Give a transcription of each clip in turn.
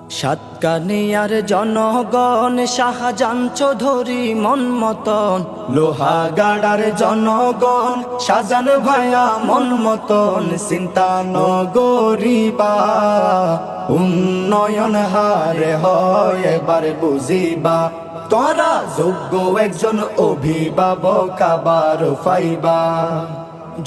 সাতকানিয়ার জনগণ শাহজান চৌধুরী মন মতন, লোহাগাড়ার জনগণ শাহজান ভাইয়া মন মতন, চিন্তা নগরিবা উন্নয়ন হারে হয় এবার বুঝিবা, তোরা যোগ্য একজন অভিভাবক আবার পাইবা।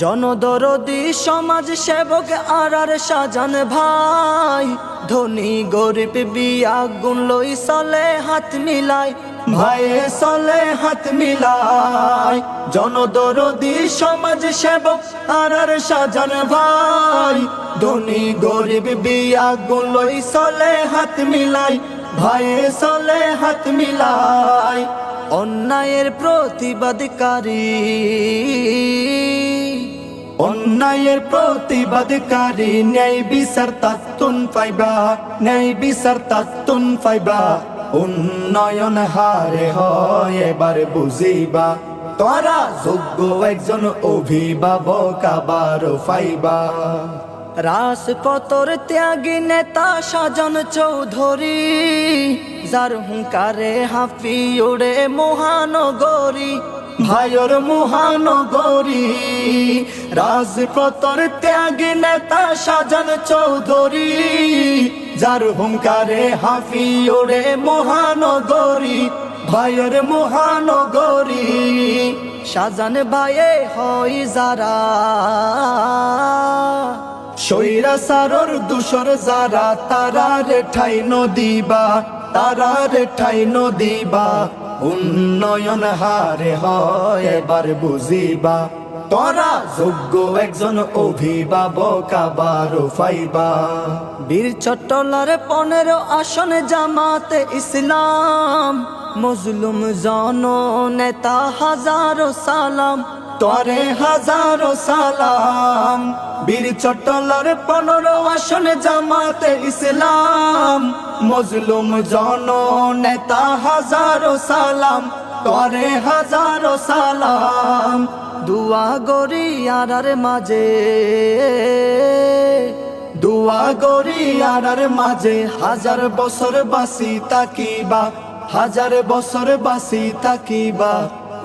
জনদরদি সমাজ সেবক আর শাহজান ভাই, ধনী গরিব বিয়া গুণ লই চলে হাত মিলাই, ভাইয়ে চলে হাত মিলাই। জনদরদি সমাজ সেবক আর শাহজান ভাই, ধনী গরিব বিয়া গুণ লই চলে হাত মিলাই, ভাইয়ে চলে হাত মিলাই। অন্যায়ের প্রতিবাদকারী, অন্যায়ের প্রতিবাদকারী ন্যায় বিচার তাতুন পাইবা, ন্যায় বিচার তাতুন পাইবা। উন্নয়ন হারে হয় এবার বুঝিবা, তোরা যোগ্য একজন অভিভাবক আবার পাইবা। রাজপথর ত্যাগী নেতা শাহজান চৌধুরী, যার হুঙ্কারে হাফি ওড়ে মহানগরী, ভাইয়ের মহানগরী। রাজপথর ত্যাগী নেতা শাহজান চৌধুরী, যার হুঙ্কারে হাফি ওড়ে মহানগরী, ভাইয়ের মহানগরী। শাহজান ভাইয়ে হয় যারা স্বৈরাচারর দূষর যারা, তারা রে ঠাই নদিবা, তারা রে ঠাই নদিবা। উন্নয়ন হারে হয় এবার বুঝিবা, তোরা যোগ্য একজন অভিভাবক আবার পাইবা। বীর চট্টলার 15 আসন জামাতে ইসলাম, মজলুম জন নেতা হাজারো সালাম, তরে হাজারো সালাম। বীর চট্টলার 15 আসন জামাতে ইসলাম, মজলুম জন নেতা হাজারো সালাম, তরে হাজারো সালাম। দুয়া গরি আর মাঝে, দুয়া গরি আর মাঝে, হাজার বছর বাসি তাকিবা, হাজার বছর বাসি তাকিবা।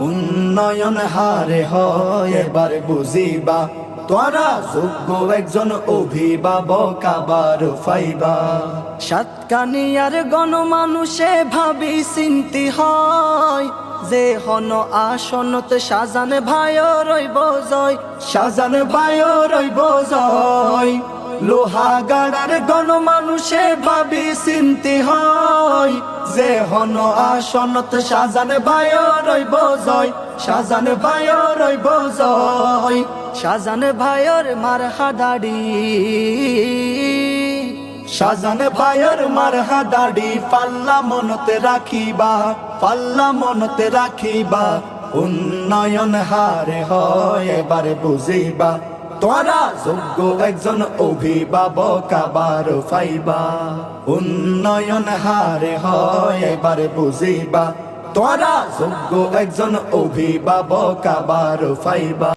উন্নয়ন হারে হয় এবার বুঝিবা, তোরা যোগ্য একজন অভিভাবক আবার পাইবা। সাতকানিয়ার গণমানুষে ভাবি চিন্তি হয়, যে হন আসনত শাহজান ভাইও রইব জয়, শাহজান ভাইও রইব জয়। লোহাগাড়ার গণমানুষে ভাবি চিন্তি হয়, যে হন আসনত শাহজান ভাইও রইব জয়, শাহজান ভাইও রইব জয়। শাহজান ভাইয়ের মারহা দাড়ি, শাহজান ভাইয়ের মারহা দাড়ি, পাল্লা মনতে রাখিবা, পাল্লা মনতে রাখিবা। উন্নয়ন হারে হয় এবার বুঝিবা, তোরা যোগ্য একজন অভিভাবক আবার পাইবা। উন্নয়ন হারে হয় এবার বুঝিবা, তোরা যোগ্য একজন অভিভাবক আবার পাইবা।